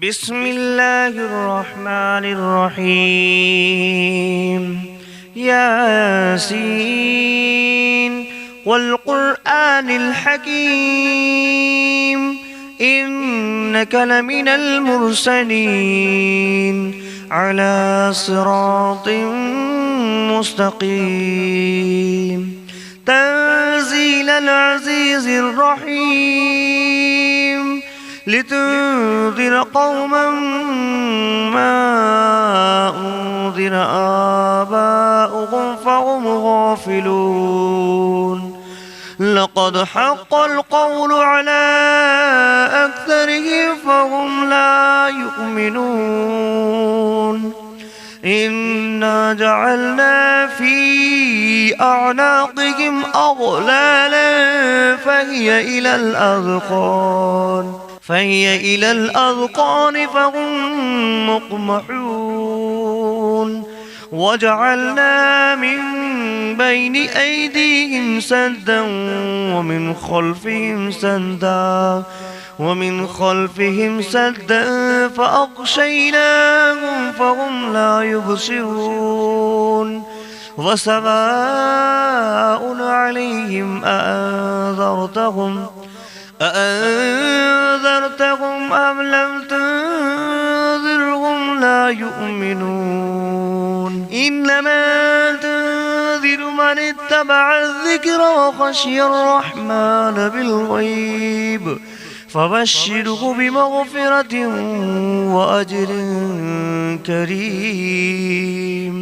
بسم الله الرحمن الرحيم. ياسين والقرآن الحكيم إنك لمن المرسلين على صراط مستقيم تنزيل العزيز الرحيم لتنذر قوما ما أنذر آباؤهم فهم غافلون. لقد حق القول على أكثرهم فهم لا يؤمنون. إنا جعلنا في أعناقهم أغلالا فهي إلى الأذقان فهم مقمحون. وجعلنا من بين أيديهم سدا ومن خلفهم سدا فأغشيناهم فهم لا يبصرون. وسواء عليهم أأنذرتهم أم لم تنذرهم لا يؤمنون. إنما تنذر من اتبع الذكر وخشي الرحمن بالغيب فبشره بمغفرة وأجر كريم.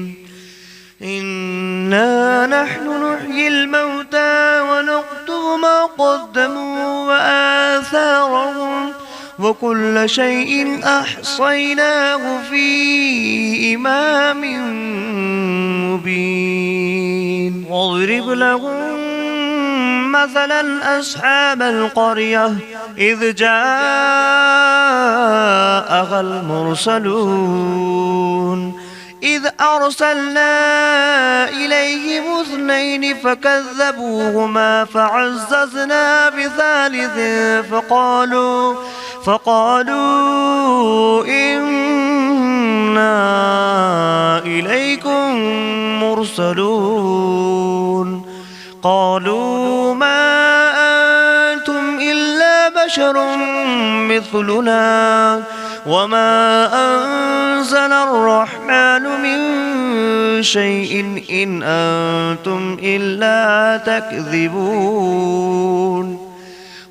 إنا نحن نحيي الموتى ونكتب ما قدموا وآثارهم وكل شيء أحصيناه في إمام مبين. واضرب لهم مثلا أصحاب القرية إذ جاءها المرسلون إذ أرسلنا إليهم 2 فكذبوهما فعززنا بثالث فقالوا إنا إليكم مرسلون. قالوا ما أنتم إلا بشر مثلنا وما أنزل الرحمن من شيء إن أنتم إلا تكذبون.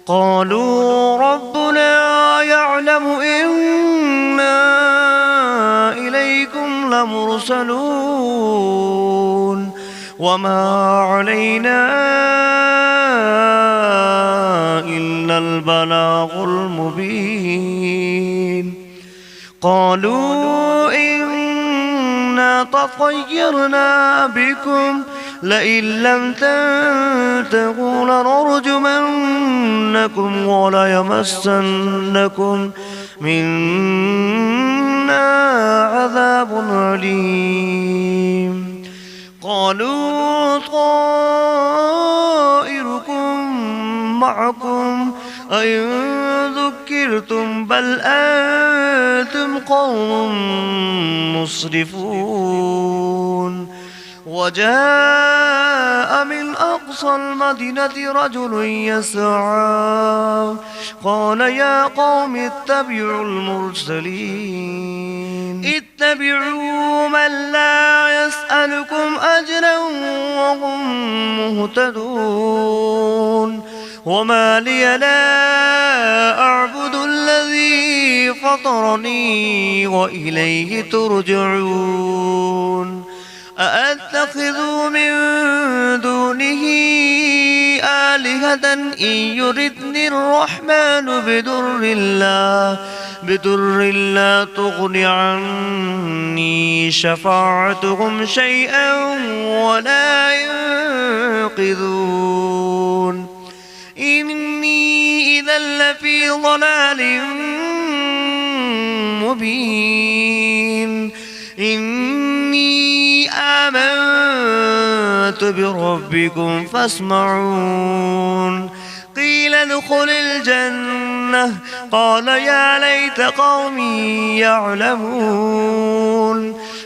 قالوا ربنا يعلم إنا إليكم لمرسلون وما علينا إلا البلاغ المبين. قالوا إنا تطيرنا بكم لئن لم تنتهوا لنرجمنكم وليمسنكم منا عذاب أليم. قالوا طائركم معكم أئن ذكرتم بل أنتم قوم مسرفون. وجاء من أقصى المدينة رجل يسعى قال يا قوم اتبعوا المرسلين اتبعوا من لا يسألكم أجرا وهم مهتدون. وما لي لا أعبد الذي فطرني وإليه ترجعون. أأتخذ من دونه آلهة إن يردني الرحمن بدر لا تغن عني شفاعتهم شيئا ولا ينقذون. إني إذا لفي ضلال مبين. إني آمنت بربكم فاسمعون. قيل ادخل الجنة الجنة قال يا ليت قومي يعلمون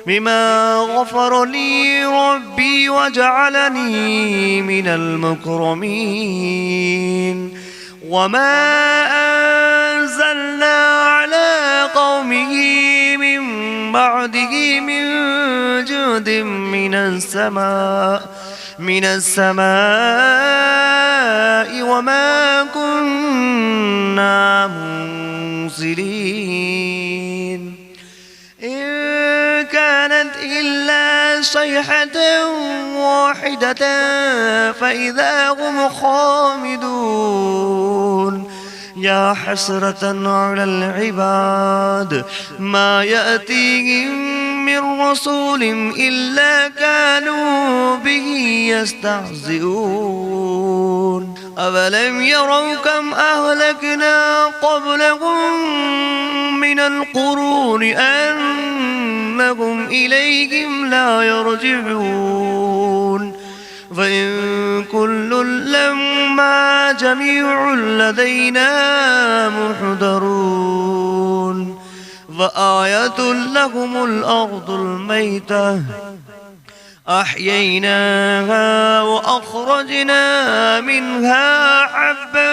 بما غفر لي ربي وجعلني من المكرمين وما أنزلنا على قومه من بعده من جود من السماء وما كنا منزلين إن كانت إلا صيحة واحدة فإذا هم خامدون يا حسرة على العباد ما يأتيهم من رسول إلا كانوا به يستهزئون أولم يروا كم أهلكنا قبلهم من القرون أنهم إليهم لا يرجعون فإن كل لما جميع لدينا محضرون فآية لهم الأرض الميتة أحييناها وأخرجنا منها حبا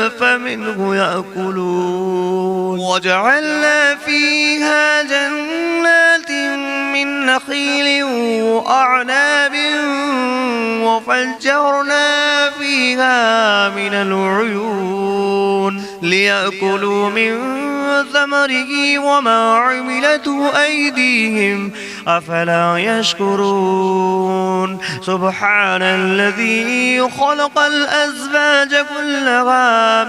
فمنه يأكلون وجعلنا فيها جنات من نخيل وأعناب وفجرنا فيها من العيون ليأكلوا من ثمره وما عملته أيديهم أفلا يشكرون سبحان الذي خلق الأزواج كلها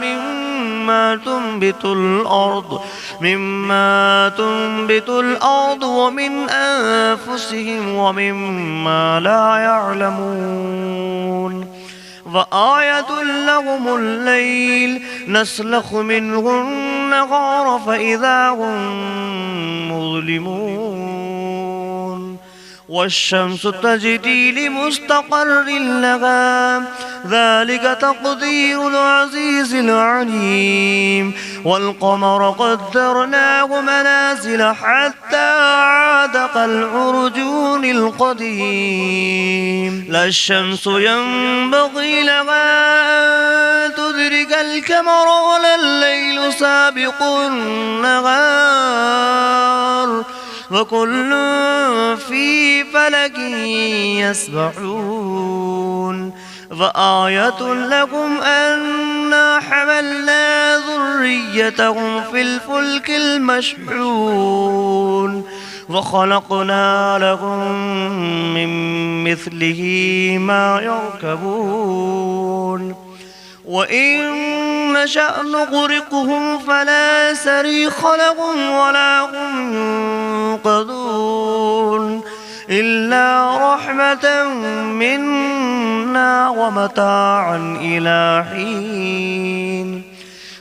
مما تنبت الأرض ومن أنفسهم ومما لا يعلمون وآية لهم الليل نسلخ منه النهار فإذا هم مظلمون والشمس تجري لمستقر لها ذلك تقدير العزيز العليم والقمر قدرناه منازل حتى عاد كالعرجون القديم لا الشمس ينبغي لها أن تدرك القمر ولا الليل سابق النهار وكل في فلك يسبحون فآية لكم أنا حملنا ذريتهم في الفلك المشحون وخلقنا لهم من مثله ما يركبون وإن نشأ نغرقهم فلا صريخ لهم ولا هم ينقذون إلا رحمة منا ومتاعا إلى حين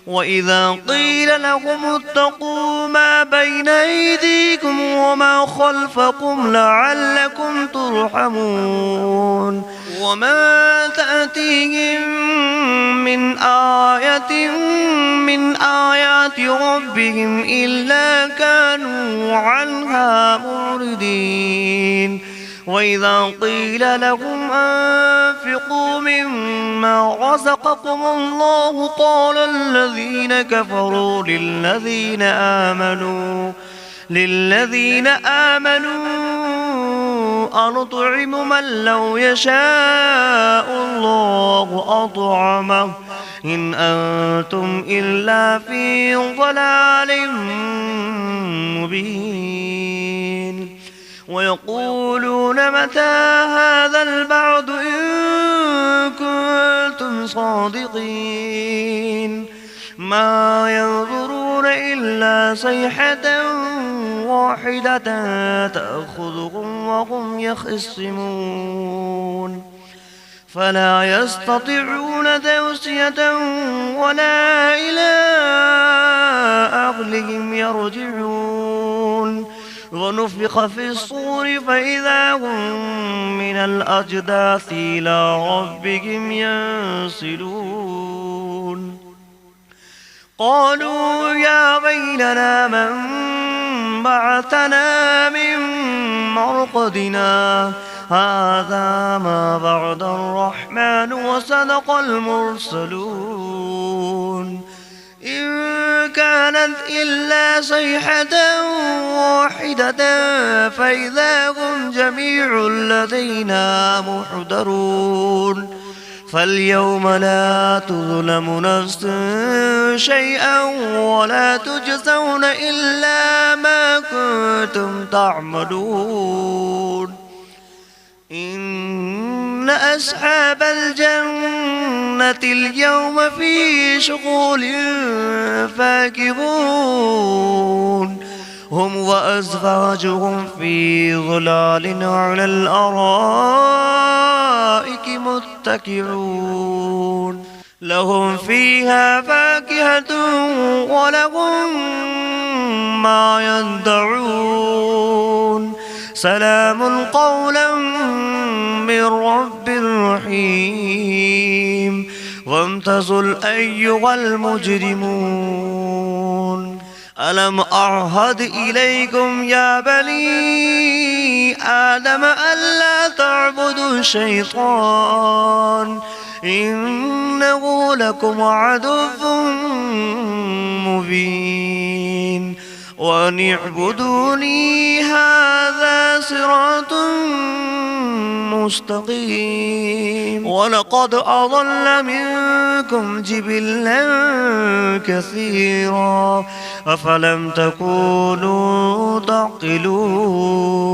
وإذا قيل لهم اتقوا ما بين أيديكم وما خلفكم لعلكم ترحمون وما تأتيهم من آية من آيات ربهم إلا كانوا عنها معرضين وإذا قيل لهم أنفقوا مما رزقكم الله قال الذين كفروا للذين آمنوا أنطعم من لو يشاء الله أطعمه إن أنتم إلا في ضلال مبين ويقولون متى هذا البعد إن كنتم صادقين ما ينظرون إلا صيحة واحدة تأخذهم وهم يخصمون فلا يستطيعون توصية ولا إلى أهلهم يرجعون ونفخ في الصور فإذا هم من الأجداث إلى ربهم ينسلون قالوا يا ويلنا من بعثنا من مرقدنا هذا ما بعد الرحمن وصدق المرسلون إن كانت إلا صيحة واحدة فإذا هم جميع لدينا محضرون فاليوم لا تظلم نفس شيئا ولا تجزون إلا ما كنتم تعملون إن أصحاب الجنة اليوم في شغل فاكهون هم وأزواجهم في ظلال على الأرائك متكئون لهم فيها فاكهة ولهم ما يدعون سلام قولا من رب رحيم وامتازوا أيها المجرمون ألم أعهد إليكم يا بني آدم ألا تعبدوا الشيطان إنه لكم عدو مبين وأن اعبدوني هذا صراط مستقيم ولقد أضل منكم جبلا كثيرا أفلم تكونوا تعقلون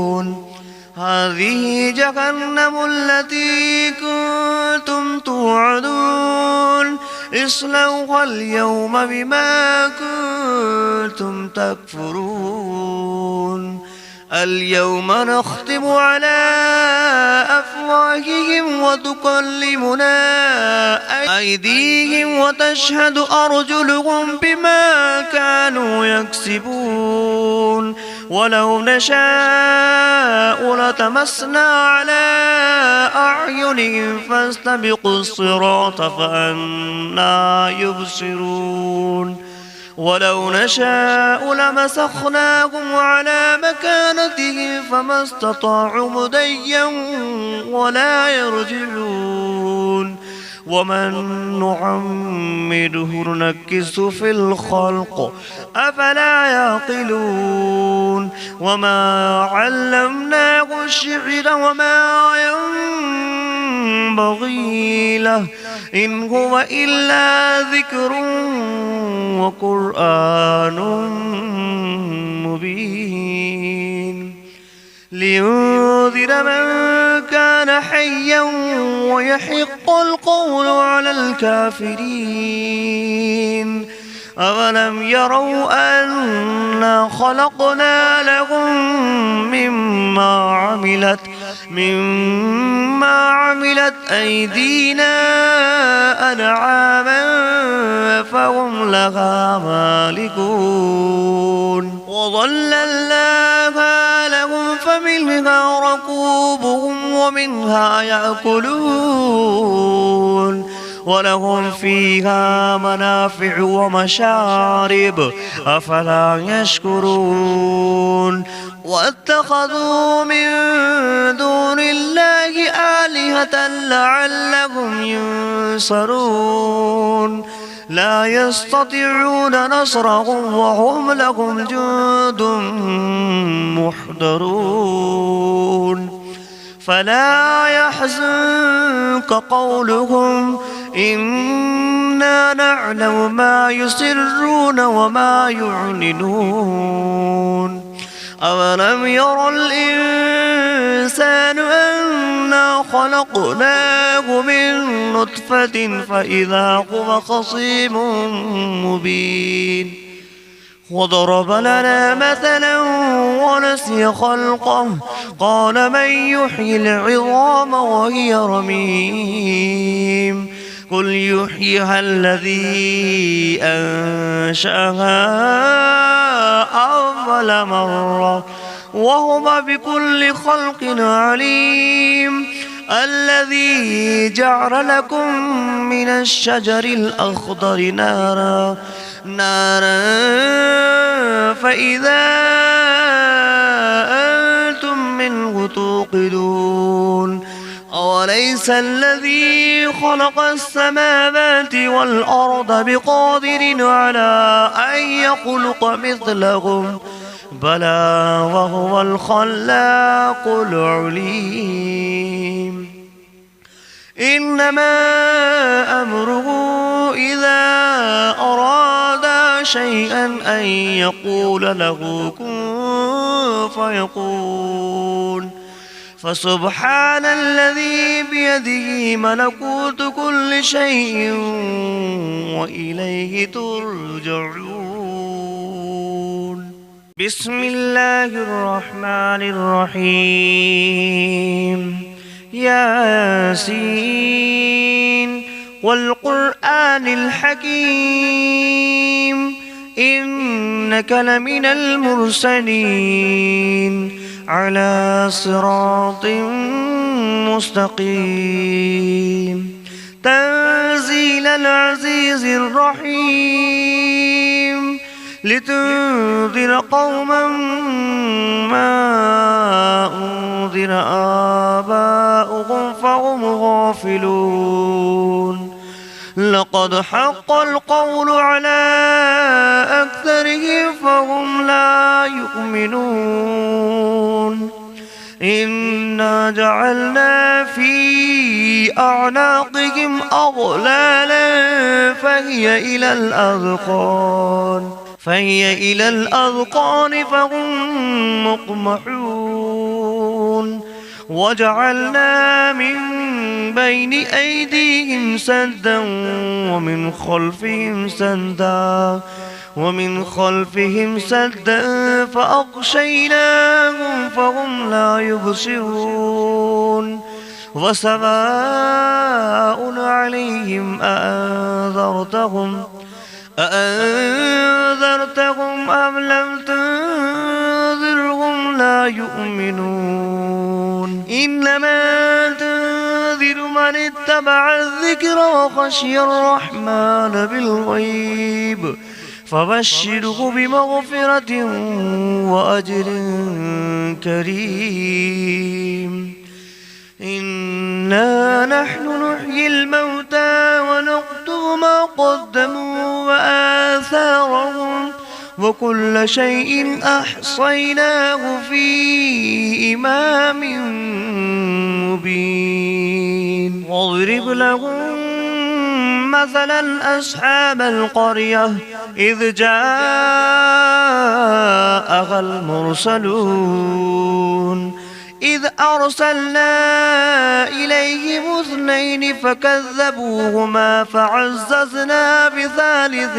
هذه جهنم التي كنتم توعدون اصلوها اليوم بما كنتم تكفرون اليوم نختم على أفواههم وتكلمنا أيديهم وتشهد أرجلهم بما كانوا يكسبون ولو نشاء لتمسنا على أعينهم فاستبقوا الصراط فأنى يبصرون ولو نشاء لمسخناهم على مكانتهم فما استطاعوا مضيا ولا يرجعون ومن نعمره ننكس في الخلق أفلا يعقلون وما علمناه الشعر وما ينبغي له إن هو إلا ذكر وقرآن مبين لينذر من كان حيا ويحق القول على الكافرين أولم يروا أنا خلقنا لهم مما عملت أيدينا أنعاما فهم لها مالكون وظللناها لهم فمنها ركوبهم ومنها يأكلون ولهم فيها منافع ومشارب أفلا يشكرون واتخذوا من دون الله آلهة لعلهم ينصرون لا يستطيعون نصرهم وهم لهم جند محضرون فلا يحزنك قولهم إنا نعلم ما يسرون وما يعلنون أولم ير الإنسان أنا خلقناه من نطفة فإذا هو خصيم مبين وضرب لنا مثلا ونسي خلقه قال من يحيي العظام وهي رميم قل يحييها الذي أنشأها أول مرة وهو بكل خلق عليم الذي جعل لكم من الشجر الأخضر نارا نارا فإذا أنتم منه توقدون أوليس الذي خلق السماوات والأرض بقادر على أن يخلق مثلهم بلى وهو الخلاق العليم إنما أمره إذا أراد شيئا أن يقول له كن فيكون فسبحان الذي بيده ملكوت كل شيء وإليه ترجعون بسم الله الرحمن الرحيم ياسين والقرآن الحكيم إنك لمن المرسلين على صراط مستقيم تنزيل العزيز الرحيم لتنذر قوما ما أنذر آباؤهم فهم غافلون لقد حق القول على أكثرهم فهم لا يؤمنون إنا جعلنا في أعناقهم أغلالا فهي إلى الأذقان فهم مقمحون وجعلنا من بين أيديهم سدا ومن خلفهم سدا فأغشيناهم فهم لا يبصرون وسواء عليهم أأنذرتهم أم لم تنذرهم لا يؤمنون إنما تنذر من اتبع الذكر وخشي الرحمن بالغيب فبشره بمغفرة وأجر كريم إنا نحن نحيي الموتى ونكتب ما قدموا وآثارهم وكل شيء أحصيناه في إمام مبين واضرب لهم مثلا أصحاب القرية إذ جاءها المرسلون إذ أرسلنا إليهم 2 فكذبوهما فعززنا بثالث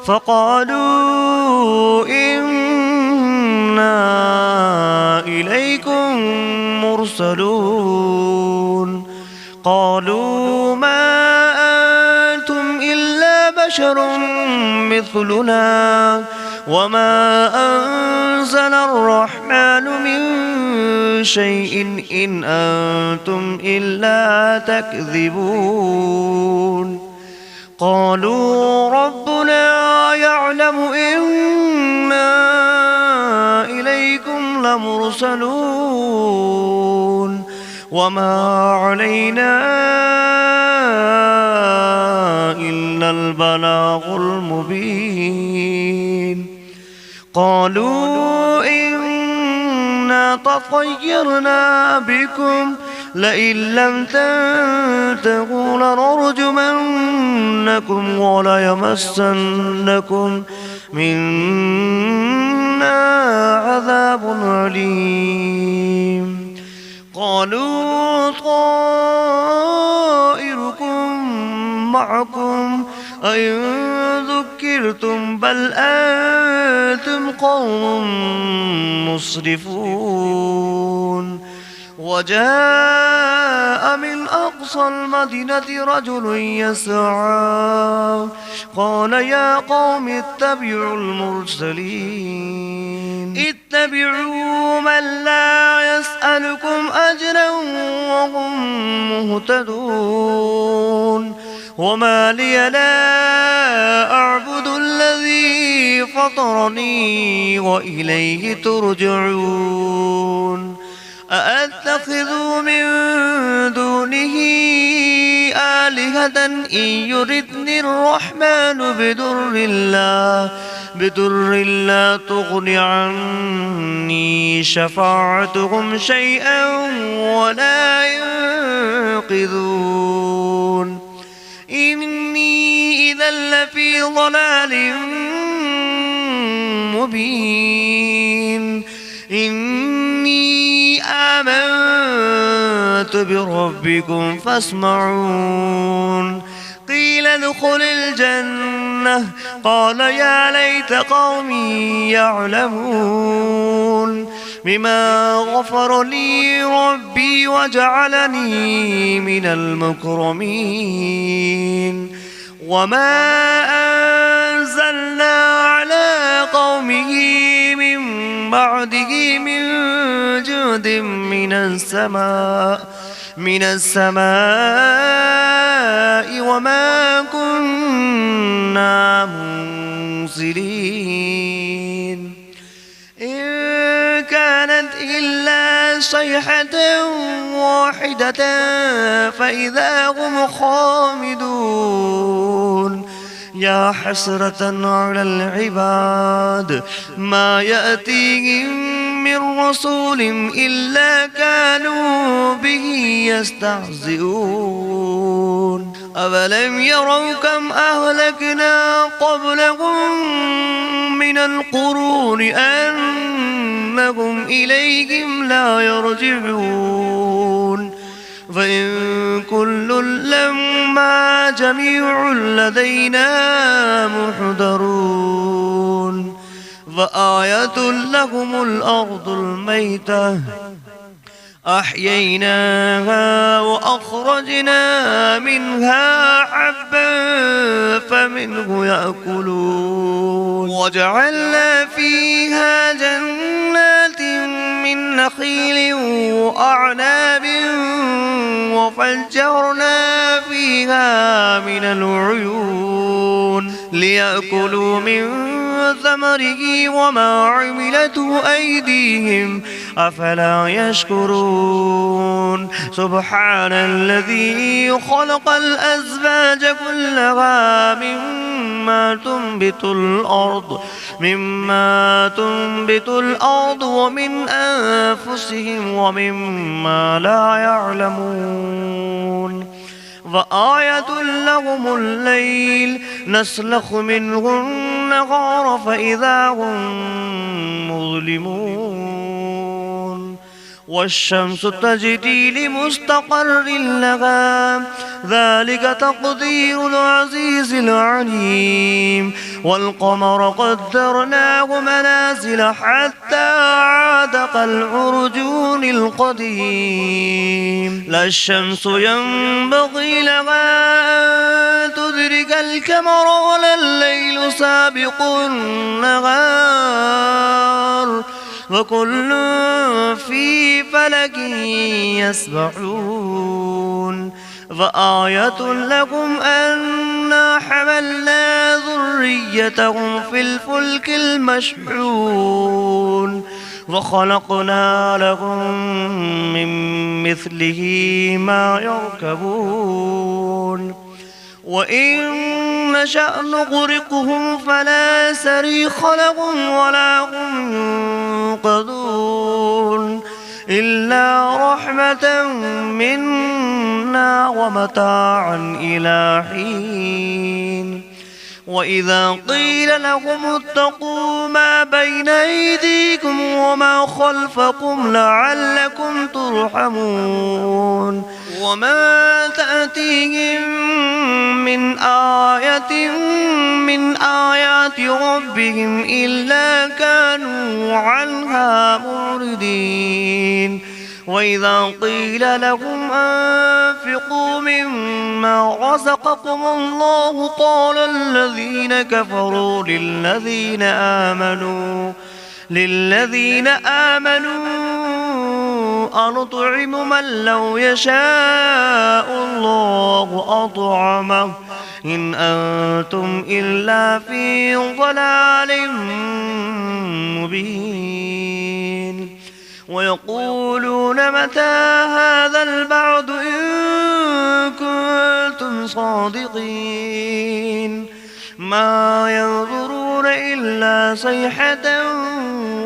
فقالوا إنا إليكم مرسلون قالوا ما أنتم إلا بشر مثلنا وما أنزل الرحمن من شيء إن أنتم إلا تكذبون قالوا ربنا يعلم إنا إليكم لمرسلون وما علينا إلا البلاغ المبين قالوا إنا تطيرنا بكم لئن لم تنتهوا لنرجمنكم وليمسنكم منا عذاب أليم قالوا طائركم معكم أئن ذكرتم بل أنتم قوم مسرفون وجاء من أقصى المدينة رجل يسعى قال يا قوم اتبعوا المرسلين اتبعوا من لا يسألكم أجرا وهم مهتدون وما لي لا أعبد الذي فطرني وإليه ترجعون أأتخذ من دونه آلهة إن يردني الرحمن بدر لا تغن عني شفاعتهم شيئا ولا ينقذون إني إذا لفي ضلال مبين إني آمنت بربكم فاسمعون قيل ادخل الجنة قال يا ليت قومي يعلمون بما غفر لي ربي وجعلني من المكرمين وما أنزلنا على قومه من بعده من جود من السماء وما كنا منزلين إن كانت إلا صيحة واحدة فإذا هم خامدون يا حسرة على العباد ما يأتيهم من رسول إلا كانوا به يستهزئون أولم يروا كم أهلكنا قبلهم من القرون أنهم إليهم لا يرجعون فإن كل لما جميع لدينا محضرون فآية لهم الأرض الميتة أحييناها وأخرجنا منها حبا فمنه يأكلون وجعلنا فيها جنات من نخيل وأعناب وفجرنا فيها من العيون ليأكلوا من ثمره وما عملته أيديهم أفلا يشكرون سبحان الذي خلق الأزواج كلها مما تنبت الأرض ومن أنفسهم ومما لا يعلمون وآية لهم الليل نسلخ منه النهار فإذا هم مظلمون والشمس تجري لمستقر لها ذلك تقدير العزيز العليم والقمر قدرناه منازل حتى عاد كالعرجون القديم لا الشمس ينبغي لها أن تدرك القمر ولا الليل سابق النهار وكل في فلك يسبحون فآية لكم أنا حملنا ذريتهم في الفلك المشحون وخلقنا لهم من مثله ما يركبون وإن نشأ نغرقهم فلا صريخ لهم ولا هم ينقذون إلا رحمة منا ومتاعا إلى حين وإذا قيل لهم اتقوا ما بين أيديكم وما خلفكم لعلكم ترحمون وما تأتيهم من آية من آيات ربهم إلا كانوا عنها معرضين وإذا قيل لهم أنفقوا مما رزقكم الله قال الذين كفروا للذين آمنوا أنطعم من لو يشاء الله أطعمه إن أنتم إلا في ضلال مبين ويقولون متى هذا البعد إن كنتم صادقين ما ينظرون إلا صيحة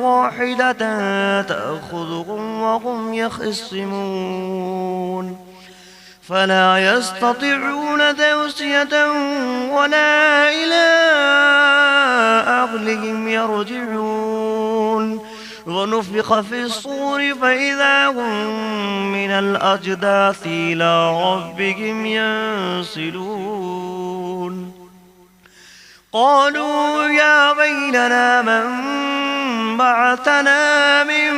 واحدة تأخذهم وهم يخصمون فلا يستطيعون توصية ولا إلى أهلهم يرجعون ونفخ في الصور فإذا هم من الأجداث إلى ربهم ينسلون قالوا يا ويلنا من بعثنا من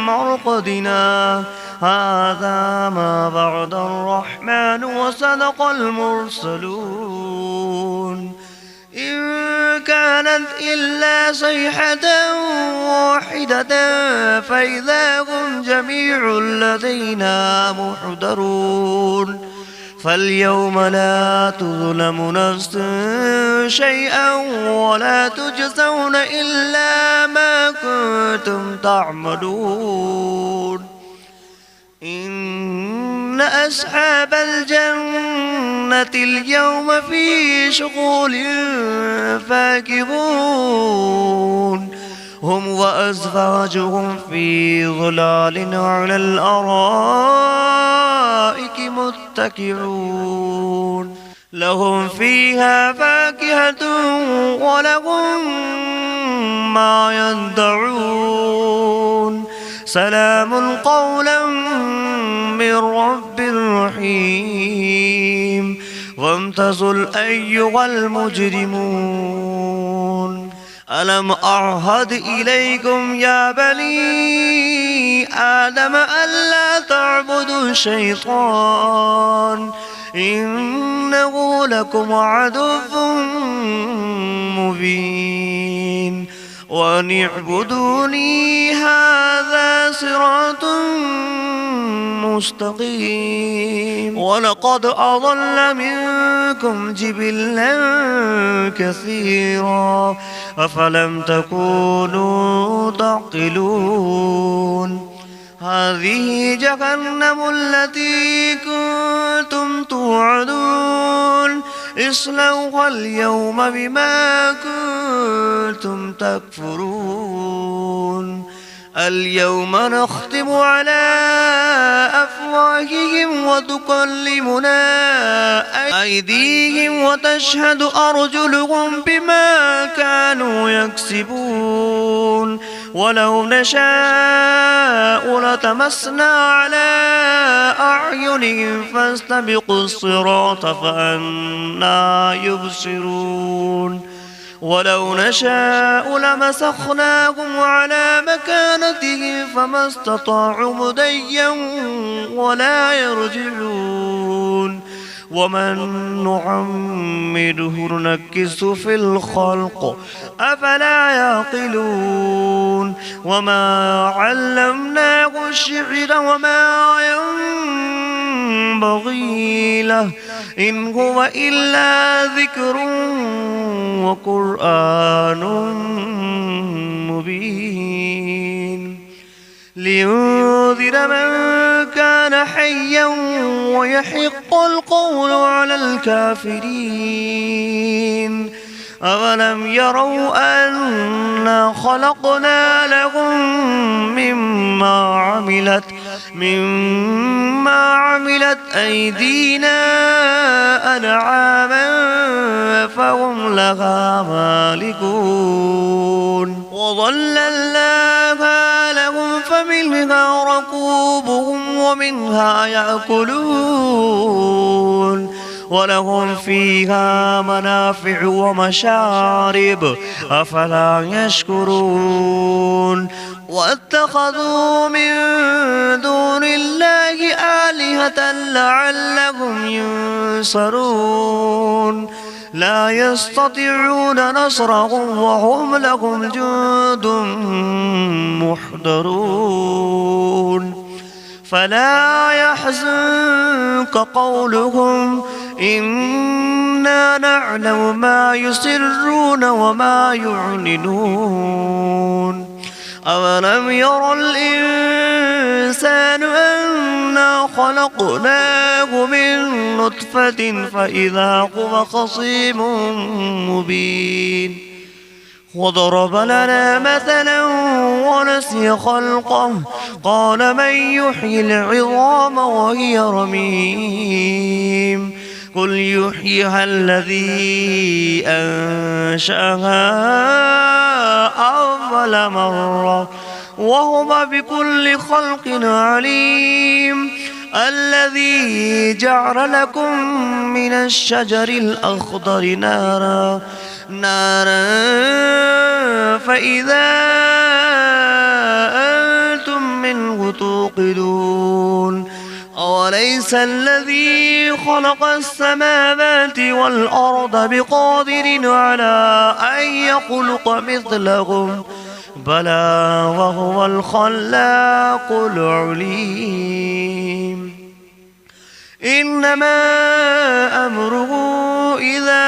مرقدنا هذا ما بعد الرحمن وصدق المرسلون إن كانت إلا صيحة واحدة فإذا هم جميع لدينا محضرون فاليوم لا تظلم نفس شيئا ولا تجزون إلا ما كنتم تعملون إن أصحاب الجنة اليوم في شغل فاكهون هم وأزواجهم في ظلال على الأرائك متكئون لهم فيها فاكهة ولهم ما يدعون سلام قولا من رب رحيم وامتازوا أيها المجرمون ألم أعهد إليكم يا بني آدم ألا تعبدوا الشيطان إنه لكم عدو مبين وأن اعبدوني هذا صراط مستقيم ولقد أضل منكم جبلا كثيرا أفلم تكونوا تعقلون هذه جهنم التي كنتم توعدون اصلوها اليوم بما كنتم تكفرون اليوم نختم على أفواههم وتكلمنا أيديهم وتشهد أرجلهم بما كانوا يكسبون ولو نشاء لتمسنا على أعينهم فاستبقوا الصراط فأنى يبصرون ولو نشاء لمسخناهم على مكانتهم فما استطاعوا مضيا ولا يرجعون ومن نعمره ننكسه في الخلق أفلا يعقلون وما علمناه الشعر وما ينبغي له إن هو إلا ذكر وقرآن مبين لينذر من كان حيا ويحق القول على الكافرين أولم يروا أنا خلقنا لهم مما عملت أيدينا أنعاما فهم لها مالكون وظللناها لهم فمنها ركوبهم ومنها يأكلون ولهم فيها منافع ومشارب أفلا يشكرون واتخذوا من دون الله آلهة لعلهم ينصرون لا يستطيعون نصرهم وهم لهم جند محضرون فلا يحزنك قولهم إنا نعلم ما يسرون وما يعلنون أولم ير الإنسان أنا خلقناه من نطفة فإذا هو خصيم مبين وضرب لنا مثلا ونسي خلقه قال من يحيي العظام وهي رميم قل يحييها الذي أنشأها أول مرة وهو بكل خلق عليم الذي جعل لكم من الشجر الأخضر نارا فإذا أنتم منه توقدون أوليس الذي خلق السماوات والأرض بقادر على أن يخلق مثلهم بلى وهو الخلاق العليم إنما أمره إذا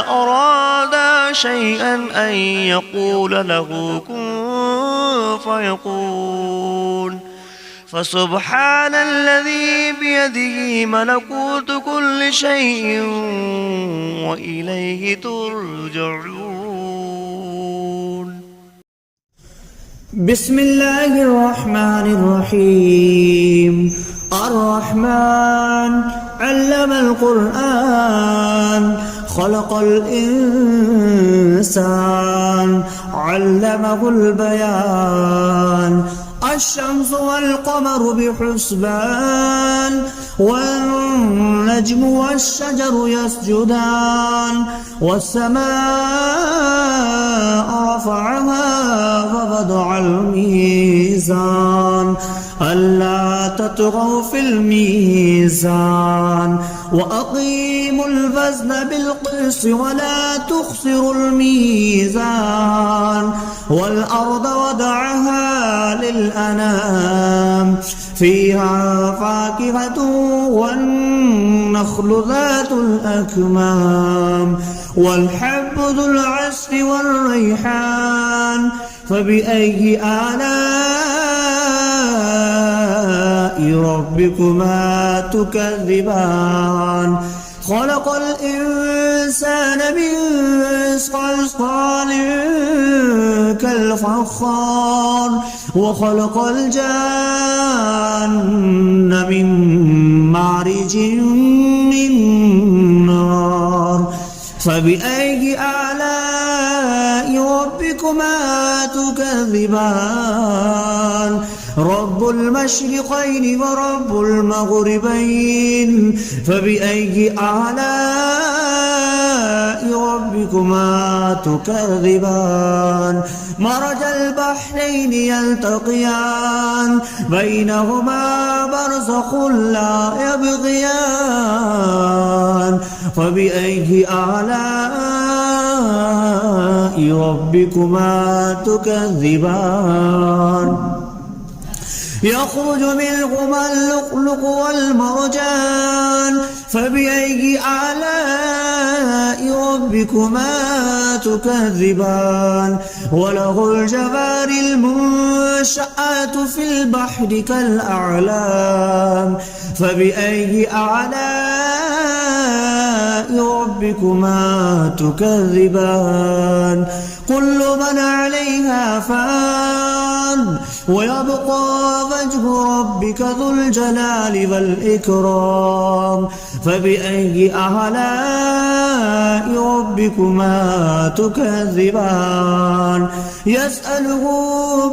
أراد شيئا أن يقول له كن فيكون فسبحان الذي بيده ملكوت كل شيء وإليه ترجعون. بسم الله الرحمن الرحيم. الرحمن علم القرآن خلق الإنسان علمه البيان الشمس والقمر بحسبان والنجم والشجر يسجدان والسماء رفعها ووضع الميزان ألا تطغوا في الميزان وأقيموا الوزن بالقسط ولا تخسروا الميزان والأرض وضعها للأنام فيها فاكهة والنخل ذات الأكمام والحب ذو العصف والريحان فبأي آلاء ربكما تكذبان خلق الإنسان من صلصال كالفخار وخلق الجان من مارج من نار فبأي آلاء ربكما تكذبان رب المشرقين ورب المغربين فبأي آلاء ربكما تكذبان مرج البحرين يلتقيان بينهما برزخ لا يبغيان فبأي آلاء ربكما تكذبان يخرج منهما اللؤلؤ والمرجان فبأي آلاء ربكما تكذبان وله الجوار المنشآت في البحر كالأعلام فبأي آلاء ربكما تكذبان كل من عليها فان ويبقى وجه ربك ذو الجلال والإكرام فبأي آلاء ربكما تكذبان يسأله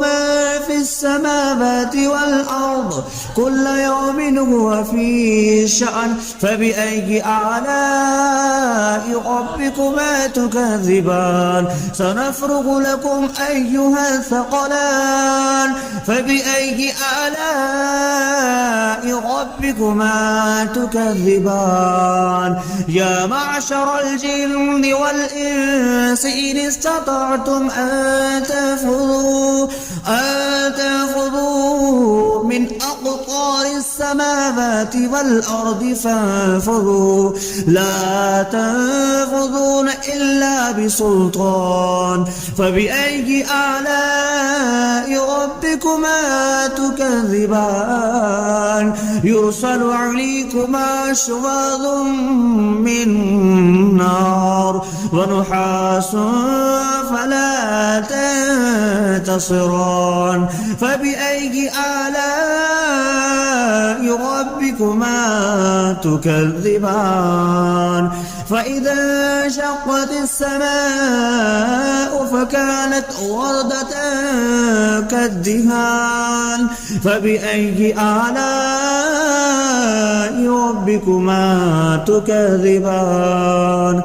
ما في السماوات والأرض كل يوم هو في شأن فبأي آلاء ربكما تكذبان سنفرغ لكم أيها الثقلان فبأي آلاء ربكما تكذبان يا معشر الجن والإنس إن استطعتم أن تنفذوا من أقطار السماوات والأرض فانفذوا لا تنفذون إلا بسلطان فبأي آلاء ربكما تكذبان يرسل عليكما شواظ من نار ونحاس فلا تنتصران فبأي آلاء ربكما تكذبان فإذا انشقت السماء فكانت وردة كالدهان فبأي آلاء ربكما تكذبان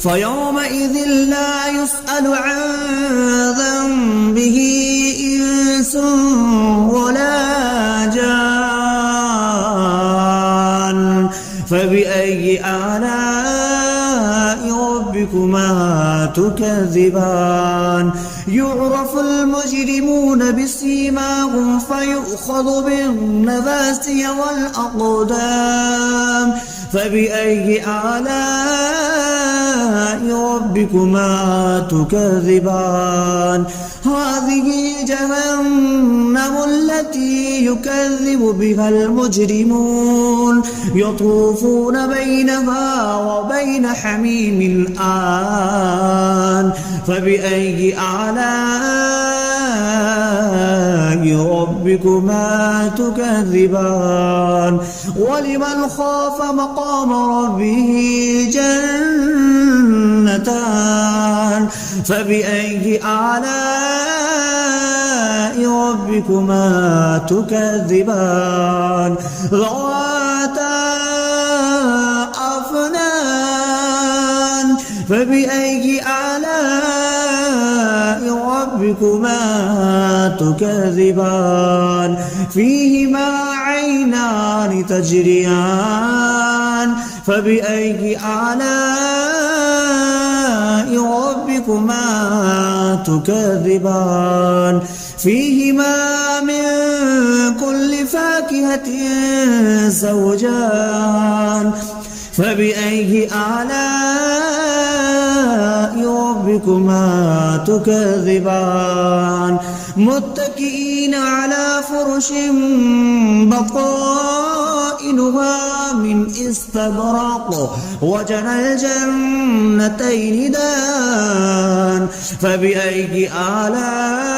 فيومئذ لا يسأل عن ذنبه إنس ولا جان فبأي آلاء ربكما تكذبان يعرف المجرمون بسيماهم فيؤخذ بالنواسي والأقدام فبأي آلاء ربكما تكذبان هذه جهنم التي يكذب بها المجرمون يطوفون بينها وبين حميم آن فبأي آلاء ربكما تكذبان ولمن خاف مقام ربه جنتان فبأي آلاء ربكما تكذبان ذواتا أفنان فبأي آلاء ربكما تكذبان فيهما عينان تجريان فبأي آلاء ربكما تكذبان فيهما من كل فاكهة زوجان فبأي آلاء ربكما تكذبان متكئين على فرش بطائنها من استبرق وجنى الجنتين دان فبأي آلاء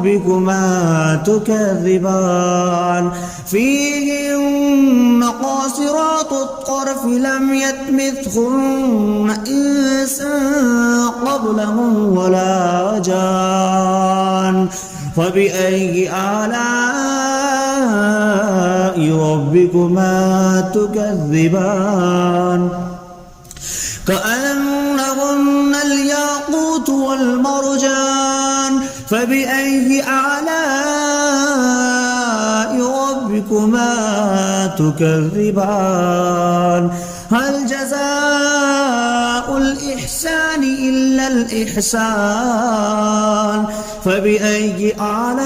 ربكما تكذبان فيهن قاصرات الطرف لم يطمثهن إنس قبلهم ولا جان فبأي آلاء ربكما تكذبان كأنهن الياقوت والمرجان فبأي آلاء ربكما تكذبان هل جزاء الإحسان إلا الإحسان فبأي آلاء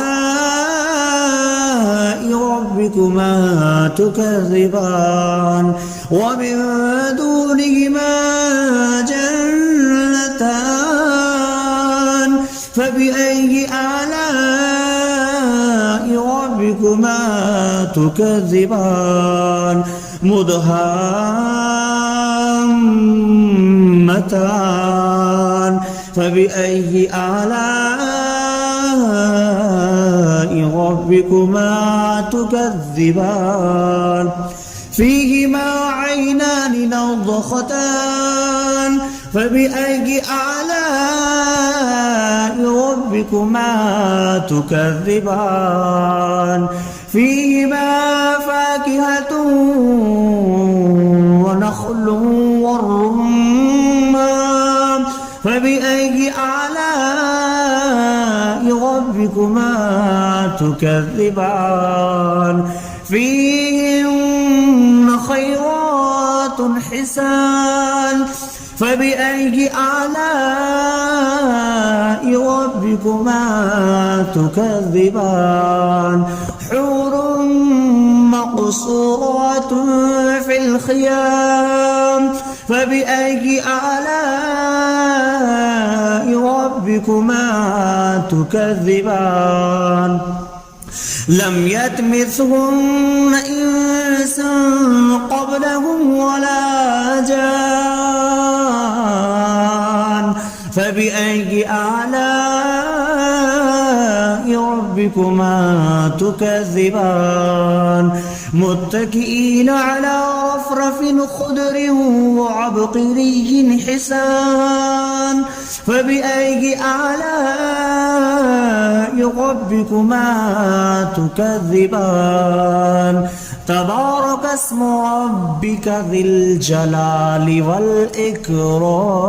ربكما تكذبان ومن دونهما جنتان فبأي آلاء ربكما تكذبان مدهامتان فبأي آلاء ربكما تكذبان فيهما عينان نضختان فبأي آلاء ربكما تكذبان فيهما فاكهة ونخل والرمان فبأي آلاء ربكما تكذبان فيهن خيرات حسان فبأي آلاء ربكما تكذبان حور مقصورات في الخيام فبأي آلاء ربكما تكذبان لم يطمثهن إنس قبلهم ولا جان فبأي آلاء ربكما تكذبان متكئين على رفرف خضر وعبقري حسان فبأي آلاء ربكما تكذبان تبارك اسم ربك ذي الجلال والإكرام